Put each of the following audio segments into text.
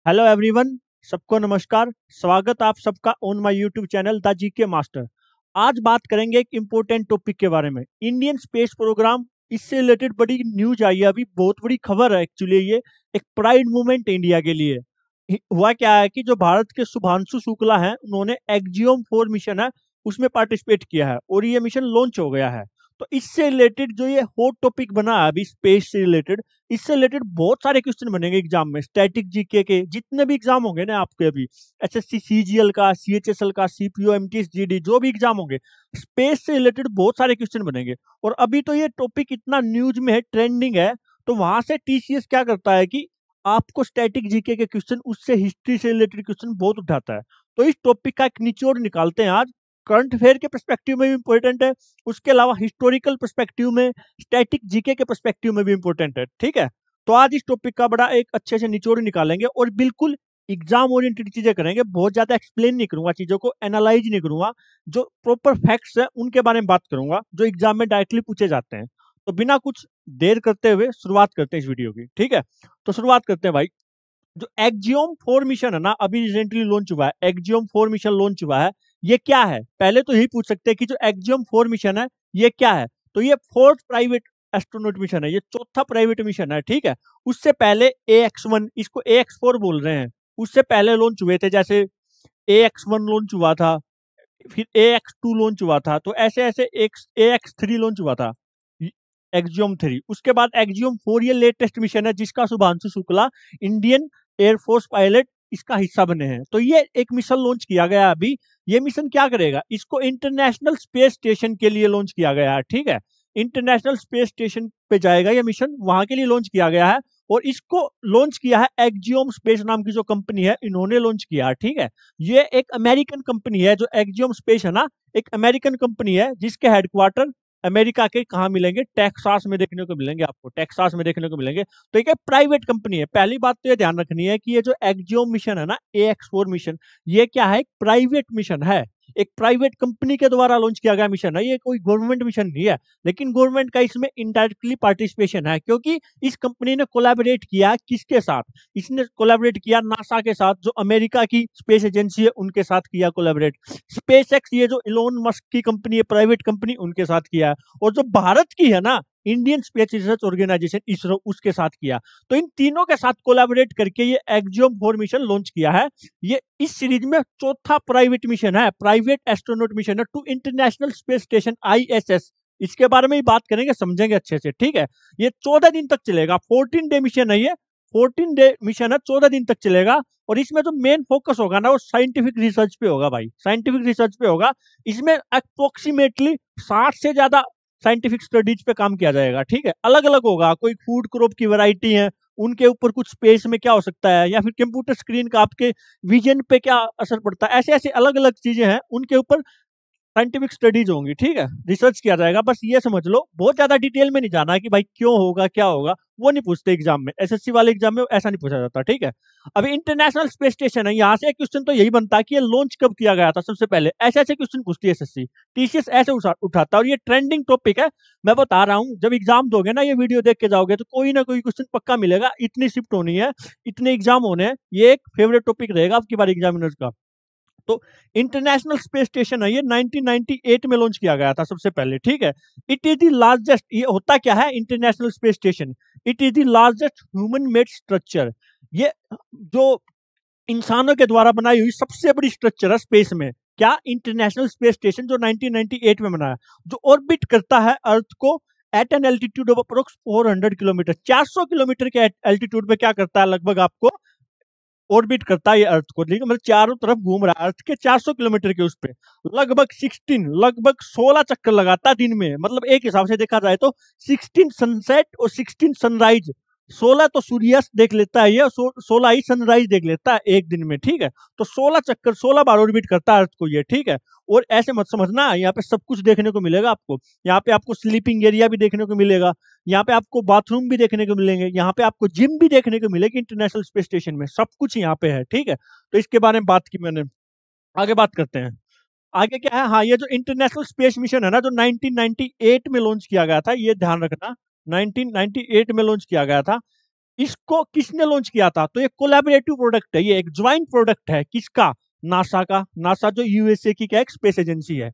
Hello everyone. सबको नमस्कार। स्वागत आप सबका on my YouTube channel the GK master. आज बात करेंगे एक इम्पोर्टेंट टॉपिक के बारे में, इंडियन स्पेस प्रोग्राम। इससे रिलेटेड बड़ी न्यूज आई है, अभी बहुत बड़ी खबर है एक्चुअली। ये एक प्राइड मूवमेंट इंडिया के लिए। हुआ क्या है कि जो भारत के शुभांशु शुक्ला हैं, उन्होंने एक्जियोम 4 मिशन है उसमें पार्टिसिपेट किया है और ये मिशन लॉन्च हो गया है। तो इससे रिलेटेड जो ये हॉट टॉपिक बना है अभी स्पेस से रिलेटेड, इससे रिलेटेड बहुत सारे क्वेश्चन बनेंगे एग्जाम में। स्टैटिक जीके के जितने भी एग्जाम होंगे ना आपके, अभी एसएससी सीजीएल का, सीएचएसएल का, सीपीओ एमटीएस जीडी जो भी एग्जाम होंगे, स्पेस से रिलेटेड बहुत सारे क्वेश्चन बनेंगे। और अभी तो ये टॉपिक इतना न्यूज में है, ट्रेंडिंग है। तो वहां से टीसीएस क्या करता है कि आपको स्टैटिक जीके के क्वेश्चन, उससे हिस्ट्री से रिलेटेड क्वेश्चन बहुत उठाता है। तो इस टॉपिक का एक निचोड़ निकालते हैं आज। करंट अफेयर के पर्सपेक्टिव में भी इंपॉर्टेंट है, उसके अलावा हिस्टोरिकल पर्सपेक्टिव में, स्टैटिक जीके के पर्सपेक्टिव में भी इंपॉर्टेंट है। ठीक है, तो आज इस टॉपिक का बड़ा एक अच्छे से निचोड़ निकालेंगे और बिल्कुल एग्जाम ओरिएंटेड चीजें करेंगे। बहुत ज्यादा एक्सप्लेन नहीं करूंगा, चीजों को एनालाइज नहीं करूंगा। जो प्रॉपर फैक्ट्स है उनके बारे में बात करूंगा, जो एग्जाम में डायरेक्टली पूछे जाते हैं। तो बिना कुछ देर करते हुए शुरुआत करते हैं इस वीडियो की। ठीक है, तो शुरुआत करते हैं भाई। जो एक्जियोम 4 मिशन है ना, अभी रिसेंटली लॉन्च हुआ है, एक्जियोम 4 मिशन लॉन्च हुआ है। ये क्या है, पहले तो यही पूछ सकते हैं कि जो एक्जियोम 4 मिशन है ये क्या है। तो ये फोर्थ प्राइवेट एस्ट्रोनॉट मिशन है, ये चौथा प्राइवेट मिशन है। ठीक है, उससे पहले AX1, इसको AX4 बोल रहे हैं, उससे पहले लॉन्च हुए थे। जैसे AX1 लॉन्च हुआ था, फिर AX2 लॉन्च हुआ था, तो ऐसे ऐसे AX3 लॉन्च हुआ था, एक्जियोम 3। उसके बाद एक्जियोम 4 ये लेटेस्ट मिशन है, जिसका Shubhanshu Shukla, Indian air force pilot, इसका हिस्सा बने हैं। तो ये एक मिशन लॉन्च किया गया है अभी। ये मिशन क्या करेगा, इसको इंटरनेशनल स्पेस स्टेशन के लिए लॉन्च किया गया है। ठीक है, इंटरनेशनल स्पेस स्टेशन पे जाएगा ये मिशन, वहां के लिए लॉन्च किया गया है। और इसको लॉन्च किया है एक्जियोम स्पेस नाम की जो कंपनी है, इन्होंने लॉन्च किया है। ठीक है, ये एक अमेरिकन कंपनी है, जो एक्जियोम स्पेस है ना, एक अमेरिकन कंपनी है, जिसके हेडक्वार्टर अमेरिका के कहाँ मिलेंगे, टेक्सास में देखने को मिलेंगे, आपको टेक्सास में देखने को मिलेंगे। तो एक प्राइवेट कंपनी है। पहली बात तो ये ध्यान रखनी है कि ये जो एक्जियोम मिशन है ना, AX4 मिशन, ये क्या है, एक प्राइवेट मिशन है। एक प्राइवेट कंपनी के द्वारा लॉन्च किया गया मिशन है, ये कोई गवर्नमेंट मिशन नहीं है। लेकिन गवर्नमेंट का इसमें इनडायरेक्टली पार्टिसिपेशन है, क्योंकि इस कंपनी ने कोलैबोरेट किया किसके साथ, इसने कोलैबोरेट किया नासा के साथ, जो अमेरिका की स्पेस एजेंसी है उनके साथ किया कोलैबोरेट। स्पेस एक्स, ये जो इलोन मस्क की कंपनी है, प्राइवेट कंपनी, उनके साथ किया है। और जो भारत की है ना, Indian space research organisation ISRO, उसके साथ किया। तो इन तीनों के साथ कोलैबोरेट करके ये एक्जियोम 4 मिशन लॉन्च किया है। ये इस सीरीज में चौथा प्राइवेट मिशन है, प्राइवेट एस्ट्रोनॉट मिशन है to international space station ISS। इसके बारे में ही बात करेंगे, समझेंगे अच्छे से। ठीक है, ये 14 दिन तक चलेगा, 14 डे मिशन है ये, 14 डे मिशन है, 14 दिन तक चलेगा। और इसमें जो मेन फोकस होगा ना, वो साइंटिफिक रिसर्च पे होगा भाई, साइंटिफिक रिसर्च पे होगा। इसमें अप्रोक्सीमेटली 60 से ज्यादा साइंटिफिक स्टडीज पे काम किया जाएगा। ठीक है, अलग अलग होगा, कोई फूड क्रॉप की वैरायटी है, उनके ऊपर कुछ स्पेस में क्या हो सकता है, या फिर कंप्यूटर स्क्रीन का आपके विजन पे क्या असर पड़ता है, ऐसे ऐसे अलग अलग चीजें हैं, उनके ऊपर साइंटिफिक स्टडीज होंगी। ठीक है, रिसर्च किया जाएगा। बस ये समझ लो, बहुत ज्यादा डिटेल में नहीं जाना है कि भाई क्यों होगा क्या होगा, वो नहीं पूछते एग्जाम में, एसएससी वाले एग्जाम में ऐसा नहीं पूछा जाता। ठीक है, अभी इंटरनेशनल स्पेस स्टेशन है, यहाँ से एक क्वेश्चन तो यही बनता है कि ये लॉन्च कब किया गया था सबसे पहले। ऐसे ऐसे क्वेश्चन पूछती है एसएससी, टीसीएस ऐसे उठाता है। और ये ट्रेंडिंग टॉपिक है, मैं बता रहा हूँ। जब एग्जाम दोगे ना, ये वीडियो देख के जाओगे, तो कोई ना कोई क्वेश्चन पक्का मिलेगा। इतनी शिफ्ट होनी है, इतने एग्जाम होने हैं, ये एक फेवरेट टॉपिक रहेगा आपकी बार एग्जामिनर्स का। तो इंटरनेशनल स्पेस स्टेशन है, ये 1998 में लॉन्च किया गया था सबसे पहले। ठीक है, इट इज द लार्जेस्ट, ये होता क्या है international space station, it is the largest human made structure. ये जो इंसानों के द्वारा बनाई हुई सबसे बड़ी स्ट्रक्चर है स्पेस में। क्या, इंटरनेशनल स्पेस स्टेशन, जो 1998 में बनाया, जो ऑर्बिट करता है अर्थ को at an altitude of approx 400 kilometre, 400 kilometre के एल्टीट्यूड पे क्या करता है, लगभग आपको ऑर्बिट करता है ये अर्थ को। लेकिन मतलब चारों तरफ घूम रहा है अर्थ के 400 किलोमीटर के उस पे, लगभग 16 चक्कर लगाता है दिन में। मतलब एक हिसाब से देखा जाए तो 16 सनसेट और 16 सनराइज, 16 तो सूर्यास्त देख लेता है ये, 16 ही सनराइज देख लेता है एक दिन में। ठीक है, तो 16 चक्कर, 16 बार ऑर्बिट करता है अर्थ को ये। ठीक है, और ऐसे मत समझना, यहाँ पे सब कुछ देखने को मिलेगा आपको। यहाँ पे आपको स्लीपिंग एरिया भी देखने को मिलेगा, यहाँ पे आपको बाथरूम भी देखने को मिलेंगे, यहाँ पे आपको जिम भी देखने को मिलेगी इंटरनेशनल स्पेस स्टेशन में, सब कुछ यहाँ पे है। ठीक है, तो इसके बारे में बात की मैंने। आगे बात करते हैं। आगे क्या है, हाँ, ये जो इंटरनेशनल स्पेस मिशन है ना, जो 1998 में लॉन्च किया गया था, ये ध्यान रखना, 1998 में लॉन्च किया गया था। इसको किसने लॉन्च किया था? तो ये कोलैबोरेटिव प्रोडक्ट है, ये एक ज्वाइंट प्रोडक्ट है किसका? नासा का। नासा जो यूएसए की क्या एक स्पेस एजेंसी है।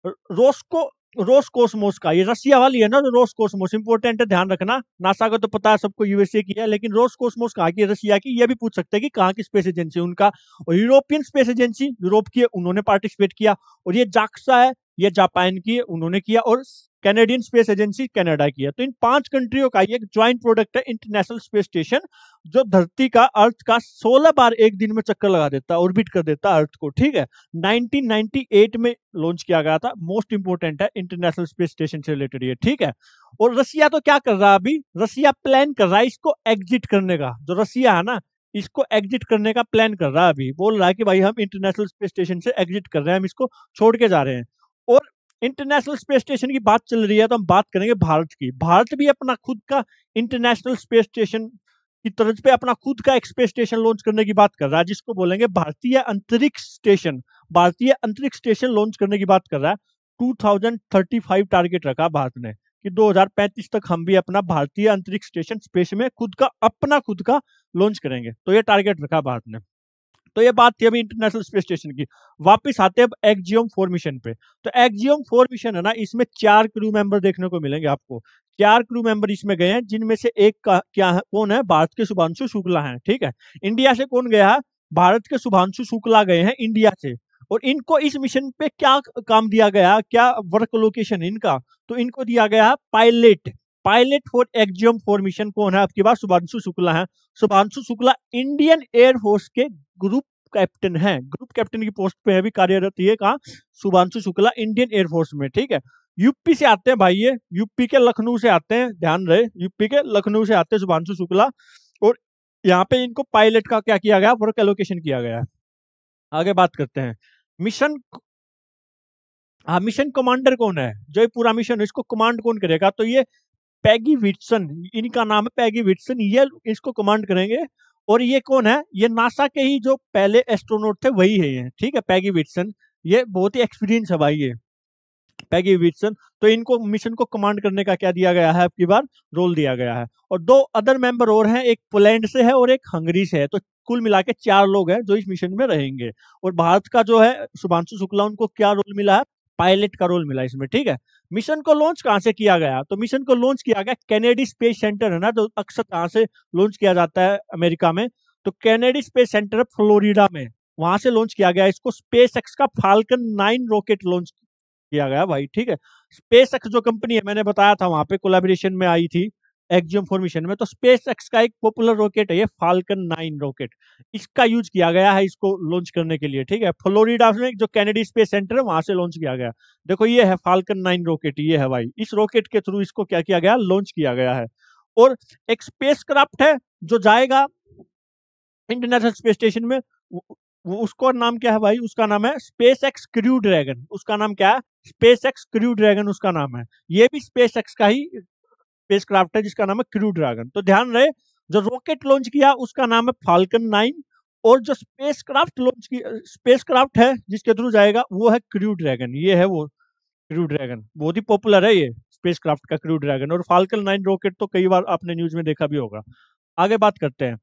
रोस्को रोसकोसमोस का, ये रसिया वाली है ना, जो रोसकोसमोस इंपॉर्टेंट है, ध्यान रखना। नासा का तो पता है सबको, यूएसए की है, लेकिन रोसकोसमोस कहाँ की है? रसिया की। ये भी पूछ सकते हैं कि कहाँ की स्पेस एजेंसी उनका। और यूरोपियन स्पेस एजेंसी यूरोप की है, उन्होंने पार्टिसिपेट किया। और ये जाक्सा है, ये जापान की है, उन्होंने किया। और कैनेडियन स्पेस एजेंसी कनाडा की है। तो इन 5 कंट्रियों का ये एक ज्वाइंट प्रोडक्ट है इंटरनेशनल स्पेस स्टेशन, जो धरती का, अर्थ का 16 बार एक दिन में चक्कर लगा देता है, ऑर्बिट कर देता है अर्थ को, ठीक है। 1998 में लॉन्च किया गया था। मोस्ट इंपोर्टेंट है इंटरनेशनल स्पेस स्टेशन से रिलेटेड ये, ठीक है। और रसिया तो क्या कर रहा है अभी? रसिया प्लान कर रहा है इसको एग्जिट करने का। जो रसिया है ना, इसको एग्जिट करने का प्लान कर रहा है अभी। बोल रहा है कि भाई हम इंटरनेशनल स्पेस स्टेशन से एग्जिट कर रहे हैं, हम इसको छोड़ के जा रहे हैं। और इंटरनेशनल स्पेस स्टेशन की बात चल रही है, तो हम बात करेंगे भारत की। भारत भी अपना खुद का इंटरनेशनल स्पेस स्टेशन की तर्ज पे अपना खुद का एक स्पेस स्टेशन लॉन्च करने की बात कर रहा है, जिसको बोलेंगे भारतीय अंतरिक्ष स्टेशन। भारतीय अंतरिक्ष स्टेशन लॉन्च करने की बात कर रहा है। 2035 टारगेट रखा भारत ने कि 2035 तक हम भी अपना भारतीय अंतरिक्ष स्टेशन स्पेस में खुद का लॉन्च करेंगे। तो ये टारगेट रखा भारत ने। तो ये बात थी अभी इंटरनेशनल स्पेस स्टेशन की। वापस आते हैं अब एक्जियोम 4 मिशन पे। तो एक्जियोम 4 मिशन है ना, इसमें 4 क्रू मेंबर देखने को मिलेंगे आपको। 4 क्रू मेंबर इसमें गए हैं, जिनमें से एक का क्या है, कौन है? भारत के शुभांशु शुक्ला हैं, ठीक है। इंडिया से कौन गया है? भारत के शुभांशु शुक्ला गए हैं इंडिया से। और इनको इस मिशन पे क्या काम दिया गया, क्या वर्क लोकेशन है इनका? तो इनको दिया गया है pilot. Pilot for Axiom 4 mission कौन है आपकी बात? शुभांशु शुक्ला है। शुभांशु शुक्ला इंडियन एयरफोर्स के ग्रुप कैप्टन है। ग्रुप कैप्टन की पोस्ट पे अभी कार्यरत ये कहा, शुभांशु शुक्ला इंडियन एयरफोर्स में, ठीक है। यूपी से आते हैं भाई, ये यूपी के लखनऊ से आते हैं, ध्यान रहे, यूपी के लखनऊ से आते हैं शुभांशु शुक्ला। और यहाँ पे इनको पायलट का क्या किया गया? वर्क एलोकेशन किया गया है। आगे बात करते हैं मिशन। हाँ, मिशन कमांडर कौन है? जो ये पूरा मिशन इसको कमांड कौन करेगा? तो ये पैगी विटसन, इनका नाम है पैगी विटसन, ये इसको कमांड करेंगे। और ये कौन है? ये नासा के ही जो पहले एस्ट्रोनॉट थे वही है ये, ठीक है, पैगी विटसन। ये बहुत ही एक्सपीरियंस है भाई ये पैगी विटसन। तो इनको मिशन को कमांड करने का क्या दिया गया है आपकी बार? रोल दिया गया है। और 2 अदर मेंबर और हैं, एक पोलैंड से है और एक हंगरी से है। तो कुल मिला के 4 लोग हैं जो इस मिशन में रहेंगे। और भारत का जो है शुभांशु शुक्ला, उनको क्या रोल मिला है? पायलट का रोल मिला इसमें, ठीक है। मिशन को लॉन्च कहाँ से किया गया? तो मिशन को लॉन्च किया गया कैनेडी स्पेस सेंटर है ना, जो अक्सर कहाँ से लॉन्च किया जाता है? अमेरिका में। तो कैनेडी स्पेस सेंटर फ्लोरिडा में, वहां से लॉन्च किया गया इसको। स्पेस एक्स का फाल्कन 9 रॉकेट लॉन्च किया गया भाई, ठीक है। स्पेस एक्स जो कंपनी है, मैंने बताया था वहां पे कोलैबोरेशन में आई थी एक्जियम 4 मिशन में। तो स्पेस एक्स का एक पॉपुलर रॉकेट है ये फाल्कन 9 रॉकेट, इसका यूज किया गया है इसको लॉन्च करने के लिए, ठीक है। फ्लोरिडा में जो कैनेडी स्पेस सेंटर है वहां से लॉन्च किया गया। देखो ये है फाल्कन 9 रॉकेट, ये है भाई। इस रॉकेट के थ्रू इसको क्या किया गया? लॉन्च किया गया है। और एक स्पेस क्राफ्ट है जो जाएगा इंटरनेशनल स्पेस स्टेशन में। उसका नाम क्या है भाई? उसका नाम है स्पेस एक्स क्रू ड्रैगन। उसका नाम क्या है? स्पेस एक्स क्रू ड्रैगन उसका नाम है। ये भी स्पेस एक्स का ही स्पेस क्राफ्ट है जिसका नाम है क्रू ड्रैगन। तो ध्यान रहे, जो रॉकेट लॉन्च किया उसका नाम है फाल्कन 9। और जो स्पेस क्राफ्ट है जिसके थ्रू जाएगा वो है क्रू ड्रैगन। ये है वो क्रू ड्रैगन, बहुत ही पॉपुलर है ये स्पेस क्राफ्ट का क्रू ड्रैगन। और फाल्कन 9 रॉकेट तो कई बार आपने न्यूज में देखा भी होगा। आगे बात करते हैं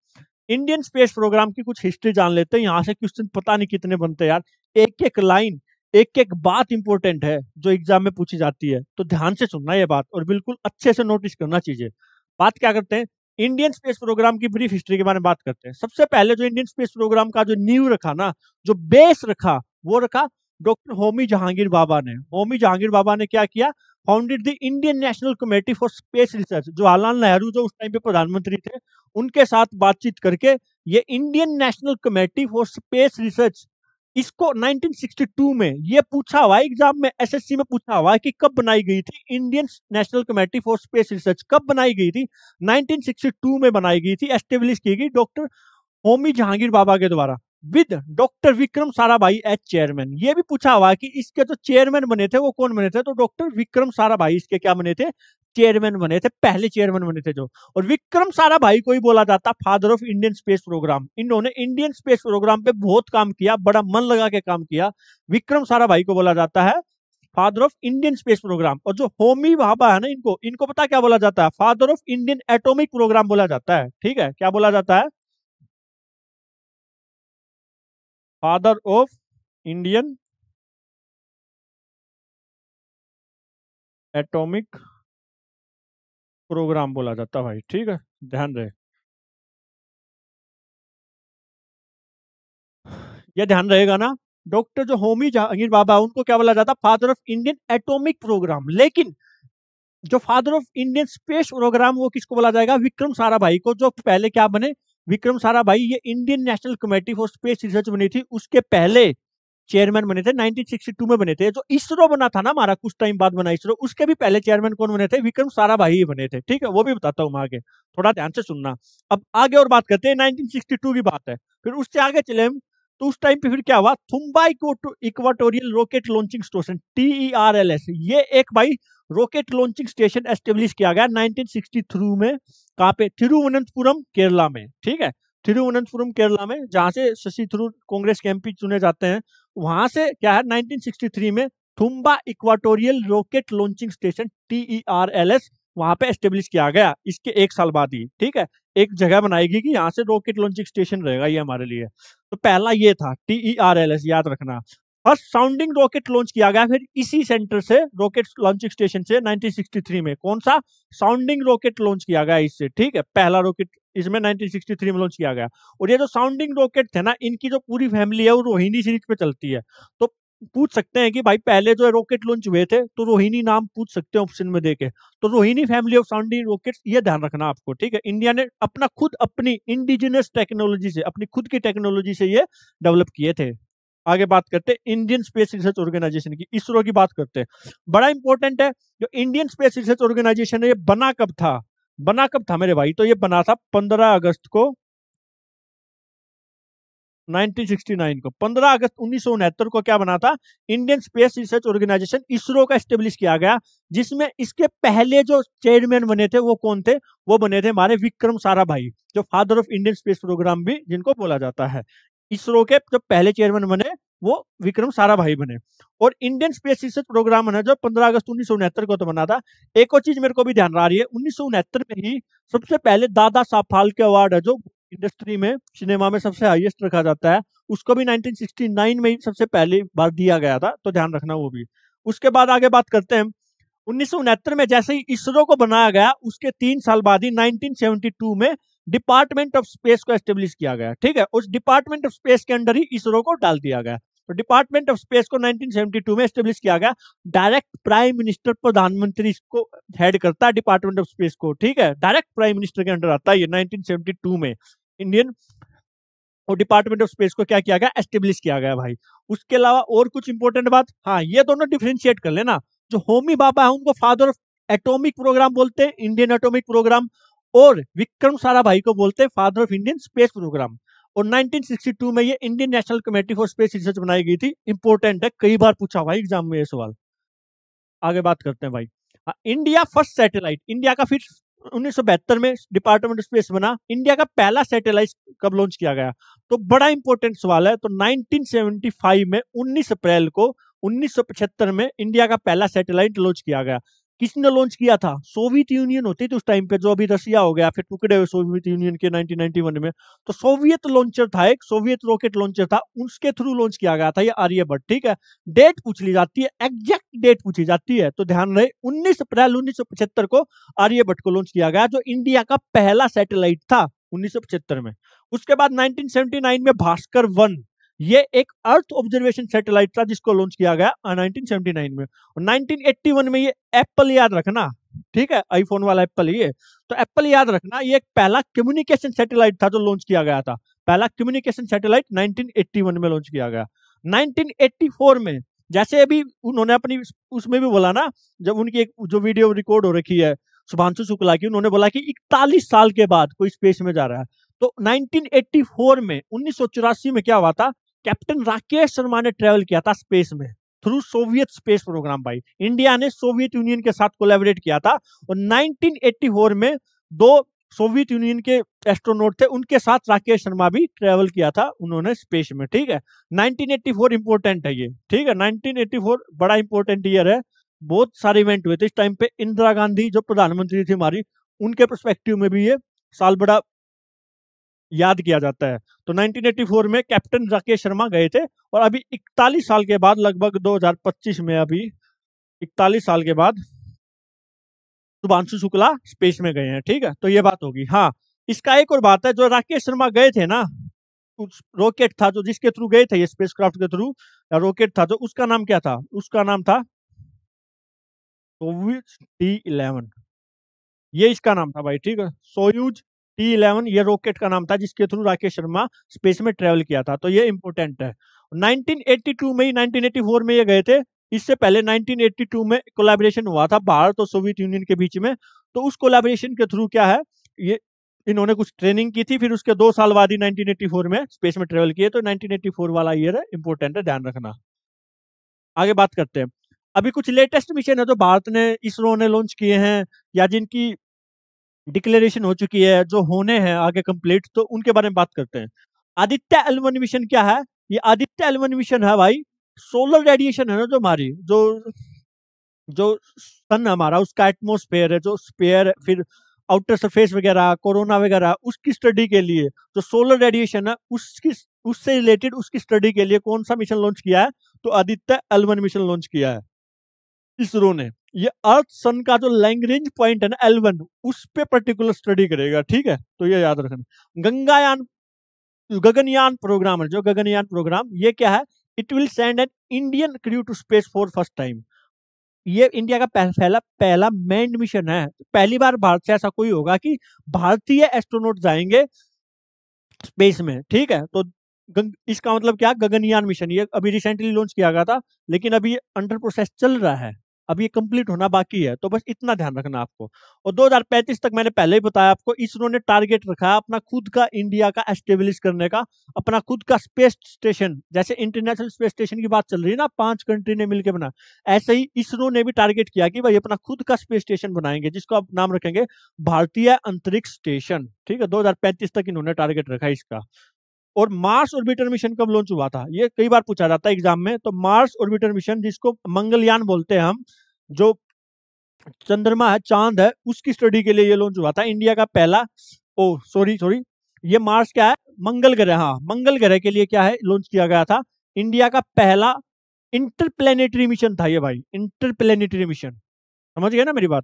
इंडियन स्पेस प्रोग्राम की, कुछ हिस्ट्री जान लेते हैं। यहाँ से क्वेश्चन पता नहीं कितने बनते हैं यार। एक एक लाइन, एक एक बात इंपॉर्टेंट है जो एग्जाम में पूछी जाती है, तो ध्यान से सुनना ये बात और बिल्कुल अच्छे से नोटिस करना चीजें। बात क्या करते हैं? इंडियन स्पेस प्रोग्राम की ब्रीफ हिस्ट्री के बारे में बात करते हैं। सबसे पहले जो इंडियन स्पेस प्रोग्राम का जो नींव रखा ना, जो बेस रखा, वो रखा डॉक्टर होमी जहांगीर बाबा ने। होमी जहांगीर बाबा ने क्या किया? Founded the Indian national committee for space research. Jawaharlal Nehru जो उस टाइम पे प्रधानमंत्री थे, उनके साथ बातचीत करके ये Indian national committee for space research, इसको 1962 में ये पूछा हुआ है एग्जाम में, एसएससी में पूछा हुआ है कि कब बनाई गई थी Indian national committee for space research, कब बनाई गई थी? 1962 में बनाई गई थी, एस्टेब्लिश की गई डॉक्टर होमी जहांगीर बाबा के द्वारा, with doctor Vikram Sarabhai as chairman. ये भी पूछा हुआ कि इसके जो चेयरमैन बने थे वो कौन बने थे? तो डॉक्टर विक्रम साराभाई इसके क्या बने थे? चेयरमैन बने थे, पहले चेयरमैन बने थे जो। और विक्रम साराभाई को ही बोला जाता father of Indian space programme. इन्होंने इंडियन स्पेस प्रोग्राम पे बहुत काम किया, बड़ा मन लगा के काम किया। विक्रम साराभाई को बोला जाता है father of Indian space programme. और जो होमी भाभा है ना, इनको इनको पता क्या बोला जाता है? Father of Indian atomic programme बोला जाता है। ठीक है, क्या बोला जाता है? Father of Indian atomic programme बोला जाता है भाई। ठीक है, ध्यान रहे, ये ध्यान रहेगा ना। डॉक्टर जो होमी जहांगीर बाबा, उनको क्या बोला जाता? Father of Indian atomic programme. लेकिन जो father of Indian space programme, वो किसको बोला जाएगा? विक्रम साराभाई को, जो पहले क्या बने? विक्रम साराभाई, ये Indian national committee for space research बनी थी, उसके पहले चेयरमैन बने थे। 1962 में बने थे। जो इसरो बना था ना हमारा, कुछ टाइम बाद बना इसरो, उसके भी पहले चेयरमैन कौन बने थे? विक्रम साराभाई ही बने थे। ठीक है, वो भी बताता हूँ मैं आगे, थोड़ा ध्यान से सुनना। अब आगे और बात करते हैं, 1962 की बात है। फिर उससे आगे चले हम, तो उस टाइम पे फिर क्या हुआ? Thumba equatorial rocket launching station, TERLS, ये एक भाई रॉकेट लॉन्चिंग स्टेशन एस्टेब्लिश किया गया 1963 में। कहाँ पे? तिरुवनंतपुरम, केरला में। ठीक है, तिरुवनंतपुरम केरला में, जहां से शशि थरूर कांग्रेस के MP चुने जाते हैं। वहां से क्या है, 1963 में Thumba equatorial rocket launching station, TERLS, वहां पे एस्टेब्लिश किया गया। इसके एक साल बाद ही, ठीक है, एक जगह बनाएगी कि यहाँ से रॉकेट लॉन्चिंग स्टेशन रहेगा ये हमारे लिए। तो पहला ये था TERLS, याद रखना। फर्स्ट साउंडिंग रॉकेट लॉन्च किया गया फिर इसी सेंटर से, रॉकेट लॉन्चिंग स्टेशन से, 1963 में। कौन सा? साउंडिंग रॉकेट लॉन्च किया गया इससे। ठीक है, पहला रॉकेट इसमें 1963 में लॉन्च किया गया। और ये जो साउंडिंग रॉकेट थे ना, इनकी जो पूरी फैमिली है वो रोहिणी सीरीज पे चलती है। तो पूछ सकते हैं कि भाई पहले जो रॉकेट लॉन्च हुए थे, तो रोहिणी नाम पूछ सकते हैं ऑप्शन में देके। तो Rohini family of sounding rockets, ये ध्यान रखना आपको। ठीक है, इंडिया ने अपना खुद अपनी इंडिजिनस टेक्नोलॉजी से, अपनी खुद की टेक्नोलॉजी से ये डेवलप किए थे। आगे बात करते हैं इंडियन स्पेस रिसर्च ऑर्गेनाइजेशन की, इसरो की बात करते हैं। बड़ा इंपॉर्टेंट है, जो इंडियन स्पेस रिसर्च ऑर्गेनाइजेशन है, ये बना कब था? बना कब था मेरे भाई? तो ये बना था 15 अगस्त को 1969 को। 15 अगस्त 1969 को क्या बना था? Indian space research organisation, ISRO का एस्टेब्लिश किया गया। जिसमें इसके पहले जो चेयरमैन बने थे वो कौन थे? वो बने थे हमारे विक्रम साराभाई, जो father of Indian space programme भी जिनको बोला जाता है। इसरो के जो पहले चेयरमैन बने, वो विक्रम साराभाई बने। और इंडियन स्पेस रिसर्च प्रोग्राम है जो 15 अगस्त 1969 को तो बना था। एक और चीज मेरे को भी ध्यान आ रही है, 1969 में ही सबसे पहले दादा साहब फाल्के अवार्ड है, जो इंडस्ट्री में, सिनेमा में सबसे हाईएस्ट रखा जाता है, उसको भी 1969 में ही सबसे पहली बार दिया गया था। तो ध्यान रखना वो भी। उसके बाद आगे बात करते हैं। 1969 में जैसे ही इसरो को बनाया गया, उसके 3 साल बाद ही 1972 में डिपार्टमेंट ऑफ स्पेस को एस्टेब्लिश किया गया। ठीक है, उस डिपार्टमेंट ऑफ स्पेस के अंडर ही इसरो को डाल दिया गया। तो डिपार्टमेंट ऑफ स्पेस को 1972 में एस्टेब्लिश किया गया। डायरेक्ट प्राइम मिनिस्टर, प्रधानमंत्री इसको हेड करता है, डिपार्टमेंट ऑफ स्पेस को। ठीक है, डायरेक्ट प्राइम मिनिस्टर के अंडर आता है ये 1972 में। इंडियन और डिपार्टमेंट ऑफ स्पेस को क्या किया गया? एस्टेब्लिश किया गया भाई। उसके अलावा और कुछ इंपॉर्टेंट बात, हाँ, ये दोनों डिफरेंशिएट कर लेना। जो होमी बाबा है उनको फादर ऑफ एटॉमिक प्रोग्राम बोलते हैं, इंडियन एटॉमिक प्रोग्राम। और विक्रम साराभाई को बोलते हैं father of Indian space programme. और 1962 में ये Indian national committee for space research बनाई गई थी। इंपॉर्टेंट है, कई बार पूछा भाई एग्जाम में ये सवाल। आगे बात करते हैं भाई। इंडिया फर्स्ट सैटेलाइट, इंडिया का फिर 1972 में डिपार्टमेंट ऑफ स्पेस बना। इंडिया का पहला सैटेलाइट कब लॉन्च किया गया? तो बड़ा इंपॉर्टेंट सवाल है। तो 1975 में 19 अप्रैल को 1975 में इंडिया का पहला सैटेलाइट लॉन्च किया गया। किसने लॉन्च किया था? सोवियत यूनियन होती थी उस टाइम पे, जो अभी रसिया हो गया, फिर टुकड़े हुए सोवियत यूनियन के 1991 में। तो सोवियत लॉन्चर था, एक सोवियत रॉकेट लॉन्चर था, उसके थ्रू लॉन्च किया गया था ये आर्यभट्ट। ठीक है, डेट पूछ ली जाती है, एग्जैक्ट डेट पूछी जाती है, तो ध्यान रहे, 19 अप्रैल 1975 को आर्यभट्ट को लॉन्च किया गया, जो इंडिया का पहला सैटेलाइट था 1975 में। उसके बाद 1979 में भास्कर 1, ये एक अर्थ ऑब्जर्वेशन सैटेलाइट था जिसको लॉन्च किया गया 1979 में। और 1981 में ये एप्पल, याद रखना, ठीक है, आईफोन वाला एप्पल ये। तो एप्पल याद रखना, ये एक पहला कम्युनिकेशन सैटेलाइट था जो लॉन्च किया गया था। पहला कम्युनिकेशन सैटेलाइट 1981 में लॉन्च किया गया। 1984 में, जैसे अभी उन्होंने अपनी उसमें भी बोला ना, जब उनकी एक जो वीडियो रिकॉर्ड हो रखी है शुभांशु शुक्ला की, उन्होंने बोला कि 41 साल के बाद कोई स्पेस में जा रहा है। तो 1984 में, 1984 में क्या हुआ था? कैप्टन राकेश शर्मा ने ट्रेवल किया था स्पेस में थ्रू सोवियत स्पेस प्रोग्राम भाई। इंडिया ने सोवियत यूनियन के साथ कोलैबोरेट किया था। और 1984 में दो सोवियत यूनियन के एस्ट्रोनॉट थे, उनके साथ राकेश शर्मा भी ट्रेवल किया था उन्होंने स्पेस में, ठीक है। 1984 इंपॉर्टेंट है ये, ठीक है। 1984 बड़ा इंपॉर्टेंट ईयर है, बहुत सारे इवेंट हुए थे इस टाइम पे। इंदिरा गांधी जो प्रधानमंत्री थी हमारी, उनके पर्सपेक्टिव में भी ये साल बड़ा याद किया जाता है। तो 1984 में कैप्टन राकेश शर्मा गए थे, और अभी 41 साल के बाद, लगभग 2025 में, अभी 41 साल के बाद शुभांशु शुक्ला स्पेस में गए हैं, ठीक है। तो ये बात होगी। हाँ, इसका एक और बात है, जो राकेश शर्मा गए थे ना, उस रॉकेट था जो जिसके थ्रू गए थे, ये स्पेसक्राफ्ट के थ्रू, या रॉकेट था जो, उसका नाम क्या था? उसका नाम था सोयूज T11। ये इसका नाम था भाई, ठीक है। सोयूज T11 ये रॉकेट का नाम था जिसके थ्रू राकेश शर्मा स्पेस में ट्रेवल किया था। तो ये इंपॉर्टेंट है। 1982 में ही, 1984 में ये गए थे। इससे पहले 1982 में कोलैबोरेशन हुआ था भारत और सोवियत यूनियन के बीच में। तो उस कोलैबोरेशन के थ्रू क्या है, ये इन्होंने कुछ ट्रेनिंग की थी, फिर उसके 2 साल बाद ही 1984 में स्पेस में ट्रेवल किए। तो 1984 वाला ईयर है, इंपॉर्टेंट है, ध्यान रखना। आगे बात करते हैं। अभी कुछ लेटेस्ट मिशन है जो भारत ने, इसरो ने लॉन्च किए हैं, या जिनकी डिक्लेरेशन हो चुकी है, जो होने हैं आगे कंप्लीट, तो उनके बारे में बात करते हैं। आदित्य L1 मिशन क्या है? ये आदित्य L1 मिशन है भाई, सोलर रेडिएशन है ना, जो हमारी जो जो सन हमारा, उसका एटमोस्फेयर है, जो स्पेयर, फिर आउटर सरफेस वगैरह, कोरोना वगैरह, उसकी स्टडी के लिए जो सोलर रेडिएशन है, उसकी उससे रिलेटेड उसकी स्टडी के लिए कौन सा मिशन लॉन्च किया है? तो आदित्य L1 मिशन लॉन्च किया है इसरो ने। ये अर्थ सन का जो लैग्रेंज पॉइंट है ना L1, उस पे पर्टिकुलर स्टडी करेगा, ठीक है। तो ये याद रखना। गंगायान, गगनयान प्रोग्राम है, जो गगनयान प्रोग्राम, ये क्या है? It will send an Indian crew to space for first time. ये इंडिया का पहला पहला मैन्ड मिशन है। पहली बार भारत से ऐसा कोई होगा कि भारतीय एस्ट्रोनॉट जाएंगे स्पेस में, ठीक है। तो इसका मतलब क्या? गगनयान मिशन ये अभी रिसेंटली लॉन्च किया गया था, लेकिन अभी ये अंडर प्रोसेस चल रहा है, अभी ये कंप्लीट होना बाकी है। तो बस इतना ध्यान रखना आपको। और 2035 तक, मैंने पहले ही बताया आपको, इसरो ने टारगेट रखा है अपना खुद का, इंडिया का एस्टेब्लिश करने का, अपना खुद का स्पेस स्टेशन। जैसे इंटरनेशनल स्पेस स्टेशन की बात चल रही है ना, 5 कंट्री ने मिलकर बना, ऐसे ही इसरो ने भी टारगेट किया कि भाई अपना खुद का स्पेस स्टेशन बनाएंगे, जिसको आप नाम रखेंगे भारतीय अंतरिक्ष स्टेशन, ठीक है। 2035 तक इन्होंने टारगेट रखा है इसका। और मार्स ऑर्बिटर मिशन कब लॉन्च हुआ था? ये कई बार पूछा जाता है एग्जाम में। तो मार्स ऑर्बिटर मिशन, जिसको मंगलयान बोलते हैं हम, जो चंद्रमा है, चांद है, उसकी स्टडी के लिए ये लॉन्च हुआ था। इंडिया का पहला, ओ सॉरी सॉरी, ये मार्स क्या है? मंगल ग्रह, हाँ, मंगल ग्रह के लिए क्या है, लॉन्च किया गया था। इंडिया का पहला इंटरप्लेनेटरी मिशन था ये भाई, इंटरप्लेनेटरी मिशन। समझ गए ना मेरी बात?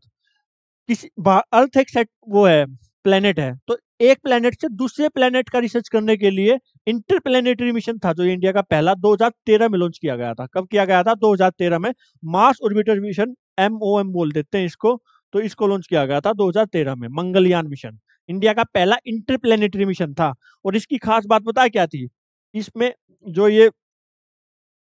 किसी अर्थ एक सेट वो है, प्लेनेट है, तो एक प्लेनेट से दूसरे प्लेनेट का रिसर्च करने के लिए इंटरप्लेनेटरी मिशन था, जो इंडिया का पहला 2013 में लॉन्च किया गया था। कब किया गया था? 2013 में। मार्स ऑर्बिटर मिशन, MOM बोल देते हैं इसको। तो इसको लॉन्च किया गया था 2013 में, मंगलयान मिशन, इंडिया का पहला इंटरप्लेनेटरी मिशन था। और इसकी खास बात पता है क्या थी? इसमें जो ये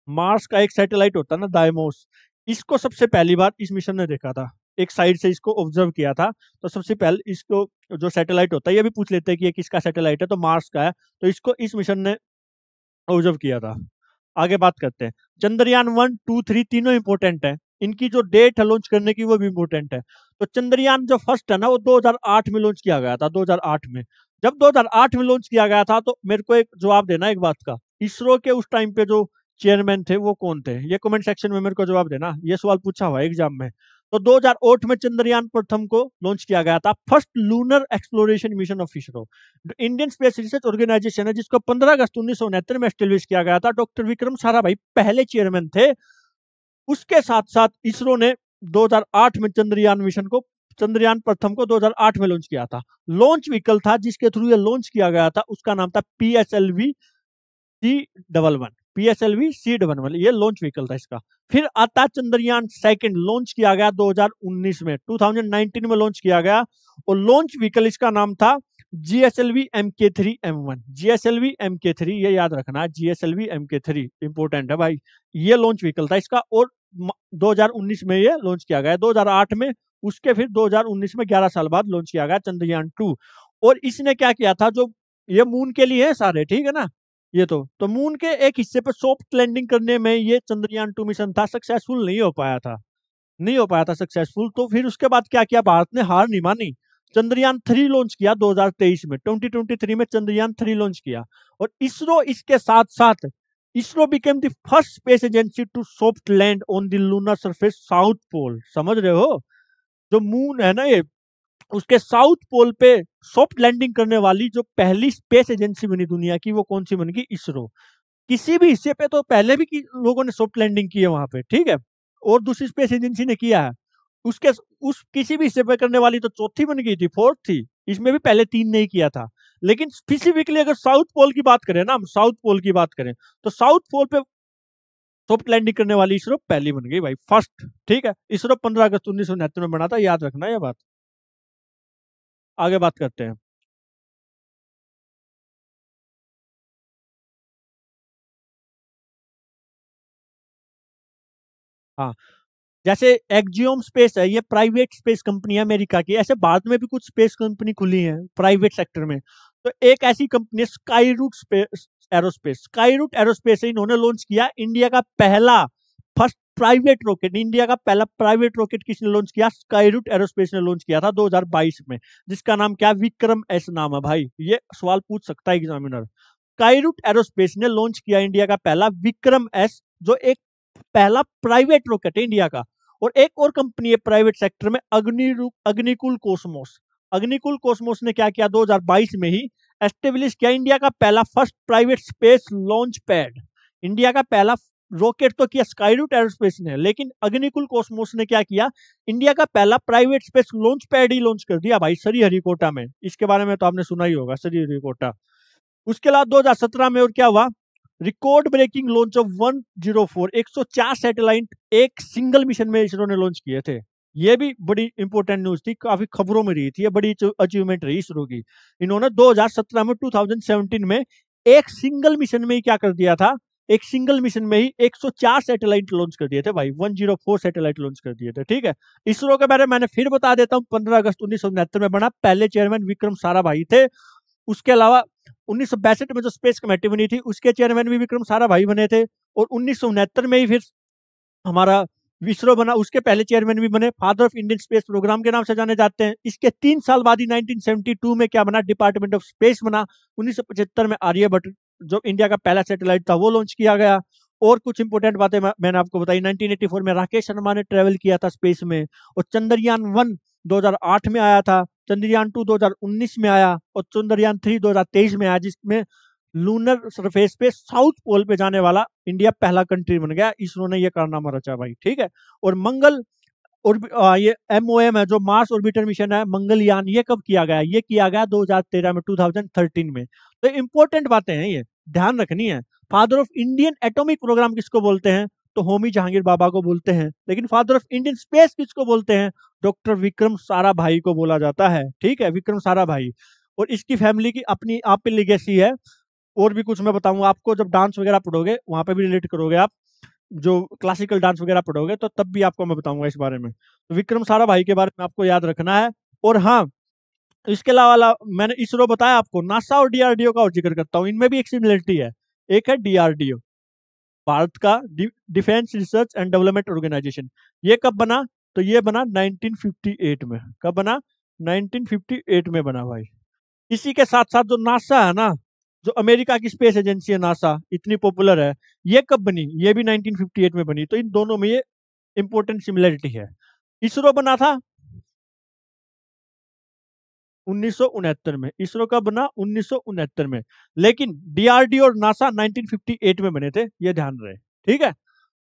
मार्स का एक सैटेलाइट होता है ना, दाइमोस, इसको सबसे पहली बार इस मिशन ने देखा था। एक साइड से इसको ऑब्जर्व किया था। तो सबसे पहले इसको, जो सैटेलाइट होता है, ये भी पूछ लेते हैं कि ये किसका सैटेलाइट है, तो मार्स का है। तो इसको इस मिशन ने ऑब्जर्व किया था। आगे बात करते हैं। चंद्रयान 1, 2, 3 तीनों इंपॉर्टेंट है। इनकी जो डेट है लॉन्च करने की, वो भी इंपॉर्टेंट है। तो चंद्रयान जो फर्स्ट है ना, वो 2008 में लॉन्च किया गया था, 2008 में। जब 2008 में लॉन्च किया गया था, तो मेरे को एक जवाब देना एक बात का, इसरो के उस टाइम पे जो चेयरमैन थे वो कौन थे? ये कमेंट सेक्शन में मेरे को जवाब देना, ये सवाल पूछा हुआ है एग्जाम में। तो 2008 में चंद्रयान प्रथम को लॉन्च किया गया था, first lunar exploration mission of ISRO. Indian space research organisation है, जिसको 15 अगस्त 1969 में एस्टेब्लिश किया गया था। डॉक्टर विक्रम साराभाई पहले चेयरमैन थे। उसके साथ साथ इसरो ने 2008 में चंद्रयान प्रथम को 2008 में लॉन्च किया था। लॉन्च व्हीकल था जिसके थ्रू ये लॉन्च किया गया था, उसका नाम था PSLV-C11, PSLV-C11, ये लॉन्च व्हीकल था इसका। फिर आता चंद्रयान सेकंड, लॉन्च किया गया 2019 में, 2019 में लॉन्च किया गया। और लॉन्च व्हीकल इसका नाम था GSLV MK3M1, GSLV MK3, ये याद रखना, GSLV MK3 इंपोर्टेंट है भाई। ये लॉन्च व्हीकल था इसका, और 2019 में ये लॉन्च किया गया, 2008 में। उसके फिर 2019 में 11 साल बाद लॉन्च किया गया चंद्रयान 2। और इसने क्या किया था, जो ये मून के लिए है सारे, ठीक है ना, ये तो मून के एक हिस्से पर सॉफ्ट लैंडिंग करने में ये चंद्रयान 2 मिशन था, सक्सेसफुल नहीं हो पाया था, नहीं हो पाया था सक्सेसफुल। तो फिर उसके बाद क्या किया, भारत ने हार नहीं मानी। चंद्रयान 3 लॉन्च किया 2023 में, 2023 में चंद्रयान 3 लॉन्च किया। और इसरो इसके साथ साथ ISRO became the first space agency to soft land on the lunar surface south pole. समझ रहे हो, जो मून है ना ये, उसके साउथ पोल पे सॉफ्ट लैंडिंग करने वाली जो पहली स्पेस एजेंसी बनी दुनिया की, वो कौन सी बन गई? इसरो। किसी भी हिस्से पे तो पहले भी लोगों ने सॉफ्ट लैंडिंग की है वहां पे, ठीक है, और दूसरी स्पेस एजेंसी ने किया है। उसके उस किसी भी हिस्से पे करने वाली तो चौथी बन गई थी, फोर्थ थी। इसमें भी पहले तीन ने ही किया था। लेकिन स्पेसिफिकली अगर साउथ पोल की बात करें ना, हम साउथ पोल की बात करें, तो साउथ पोल पे सॉफ्ट लैंडिंग करने वाली इसरो पहली बन गई भाई, फर्स्ट। ठीक है, इसरो 15 अगस्त 1969 में बना था, याद रखना यह बात। आगे बात करते हैं। हाँ, जैसे एक्जियोम स्पेस है, ये प्राइवेट स्पेस कंपनी है अमेरिका की। ऐसे भारत में भी कुछ स्पेस कंपनी खुली है प्राइवेट सेक्टर में। तो एक ऐसी कंपनी है Skyroot space Aerospace. Skyroot Aerospace इन्होंने लॉन्च किया इंडिया का पहला फर्स्ट प्राइवेट रॉकेट। इंडिया का पहला प्राइवेट रॉकेट किसने लॉन्च किया? स्काई रूट एरोस्पेस ने लॉन्च किया था 2022 में, जिसका नाम क्या? विक्रम एस नाम है भाई। ये सवाल पूछ सकता है एग्जामिनर। स्काई रूट एरोस्पेस ने लॉन्च किया इंडिया का पहला विक्रम एस, जो एक पहला प्राइवेट रॉकेट है इंडिया का। और एक और कंपनी है प्राइवेट सेक्टर में, अग्निकुल कॉस्मोस। अग्निकुल कॉस्मोस ने क्या किया? 2022 में ही एस्टेब्लिश किया इंडिया का पहला first private space launch pad. India का पहला रॉकेट तो किया स्काई रूट एरोस्पेस ने, लेकिन अग्निकुल कॉस्मोस ने क्या किया? इंडिया का पहला प्राइवेट स्पेस लॉन्च पैड ही लॉन्च कर दिया भाई, श्रीहरिकोटा में। इसके बारे में तो आपने सुना ही होगा, श्रीहरिकोटा। उसके अलावा 2017 में और क्या हुआ? Record breaking launch of 104, 104 satellite एक सिंगल मिशन में इसरो ने लॉन्च किए थे। ये भी बड़ी इंपॉर्टेंट न्यूज थी, काफी खबरों में रही थी, ये बड़ी अचीवमेंट रही इसरो की। इन्होंने 2017 में 2017 में एक सिंगल मिशन में ही क्या कर दिया था? एक सिंगल मिशन में ही 104 सैटेलाइट लॉन्च कर दिए थे भाई, 104 सैटेलाइट लॉन्च कर दिए थे। ठीक है, इसरो के बारे में मैंने फिर बता देता हूँ। 15 अगस्त 1969 में बना, पहले चेयरमैन विक्रम साराभाई थे। उसके अलावा 1962 में जो स्पेस कमेटी बनी थी, उसके चेयरमैन भी विक्रम साराभाई बने थे। और 1969 में ही फिर हमारा इसरो बना, उसके पहले चेयरमैन भी बने, father of Indian space programme के नाम से जाने जाते हैं। इसके 3 साल बाद ही 1972 में क्या बना? डिपार्टमेंट ऑफ स्पेस बना। 1975 में आर्यभट्ट, जो इंडिया का पहला सैटेलाइट था, वो लॉन्च किया गया। और कुछ इंपोर्टेंट बातें मैंने आपको बताई। 1984 में राकेश शर्मा ने ट्रेवल किया था स्पेस में। और चंद्रयान 1 2008 में आया था, चंद्रयान 2 2019 में आया, और चंद्रयान 3 2023 में आया, जिसमें लूनर सरफेस पे साउथ पोल पे जाने वाला इंडिया पहला कंट्री बन गया। इसरो ने ये कारनामा रचा भाई। ठीक है, और मंगल और ये MOM है, जो मार्स ऑर्बिटर मिशन है, मंगलयान, ये कब किया गया? ये किया गया 2013 में, 2013 में। तो इंपॉर्टेंट बातें हैं, ये ध्यान रखनी है। Father of Indian atomic programme किसको बोलते हैं? तो होमी जहांगीर बाबा को बोलते हैं। लेकिन फादर ऑफ इंडियन स्पेस किसको बोलते हैं? डॉक्टर विक्रम साराभाई को बोला जाता है। ठीक है, विक्रम साराभाई। और इसकी फैमिली की अपनी आप पे लिगेसी है। और भी कुछ मैं बताऊंगा आपको, जब डांस वगैरह पढ़ोगे वहां पे भी रिलेट करोगे आप, जो क्लासिकल डांस वगैरह पढ़ोगे तो तब भी आपको मैं बताऊंगा इस बारे में। तो विक्रम साराभाई के बारे में आपको याद रखना है। और हाँ, इसके अलावा मैंने इसरो बताया आपको, नासा और DRDO का और जिक्र करता हूँ। इनमें भी एक सिमिलरिटी है। एक है DRDO, भारत का defence research and development organisation. ये कब बना? तो ये बना 1958 में। कब बना? 1958 में बना भाई। इसी के साथ साथ जो नासा है ना, जो अमेरिका की स्पेस एजेंसी है नासा, इतनी पॉपुलर है, ये कब बनी? ये भी 1958 में बनी। तो इन दोनों में ये इंपॉर्टेंट सिमिलरिटी है। इसरो बना था 1969 में। इसरो का बना 1969 में। लेकिन DRDO और नासा 1958 में बने थे, ये ध्यान रहे। ठीक है,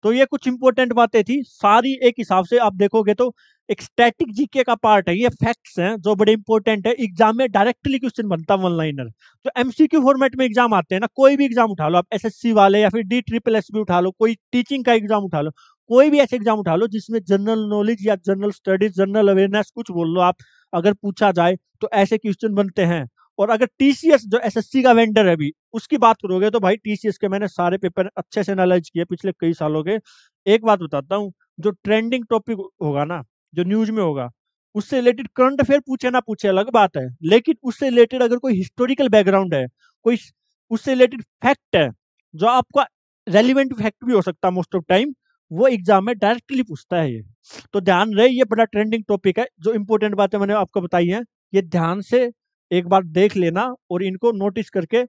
तो ये कुछ इंपॉर्टेंट बातें थी सारी। एक हिसाब से आप देखोगे तो एक स्टैटिक जीके का पार्ट है, ये फैक्ट्स हैं जो बड़े इंपॉर्टेंट है। एग्जाम में डायरेक्टली क्वेश्चन बनता है, वन लाइनर। तो MCQ फॉर्मेट में एग्जाम आते हैं ना, कोई भी एग्जाम उठा लो आप, SSC वाले या फिर DSSS भी उठा लो, कोई टीचिंग का एग्जाम उठा लो, कोई भी ऐसे एग्जाम उठा लो जिसमें जनरल नॉलेज या जनरल स्टडीज, जनरल अवेयरनेस कुछ बोल लो आप, अगर पूछा जाए तो ऐसे क्वेश्चन बनते हैं। और अगर TCS जो SSC का वेंडर है अभी, उसकी बात करोगे तो भाई TCS के मैंने सारे पेपर अच्छे से एनालाइज किए पिछले कई सालों के। एक बात बताता हूँ, जो ट्रेंडिंग टॉपिक होगा ना, जो न्यूज में होगा, उससे रिलेटेड करंट अफेयर पूछे ना पूछे अलग बात है, लेकिन उससे रिलेटेड अगर कोई हिस्टोरिकल बैकग्राउंड है, कोई उससे रिलेटेड फैक्ट है, जो आपका रेलिवेंट फैक्ट भी हो सकता है मोस्ट ऑफ टाइम, वो एग्जाम में डायरेक्टली पूछता है ये। तो ध्यान रहे, ये बड़ा ट्रेंडिंग टॉपिक है। जो इंपॉर्टेंट बातें मैंने आपको बताई हैं, ये ध्यान से एक बार देख लेना और इनको नोटिस करके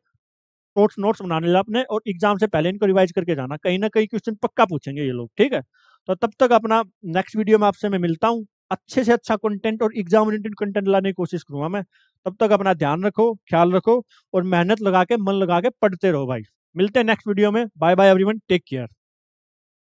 नोट्स नोट्स बनाने ला अपने, और एग्जाम से पहले इनको रिवाइज करके जाना, कहीं ना कहीं क्वेश्चन पक्का पूछेंगे ये लोग, ठीक है। तो तब तक अपना नेक्स्ट वीडियो में आपसे मैं मिलता हूँ, अच्छे से अच्छा कंटेंट और एग्जाम ओरिएंटेड कंटेंट लाने की कोशिश करूंगा मैं। तब तक अपना ध्यान रखो, ख्याल रखो और मेहनत लगा के मन लगा के पढ़ते रहो भाई। मिलते हैं नेक्स्ट वीडियो में। Bye bye everyone, take care.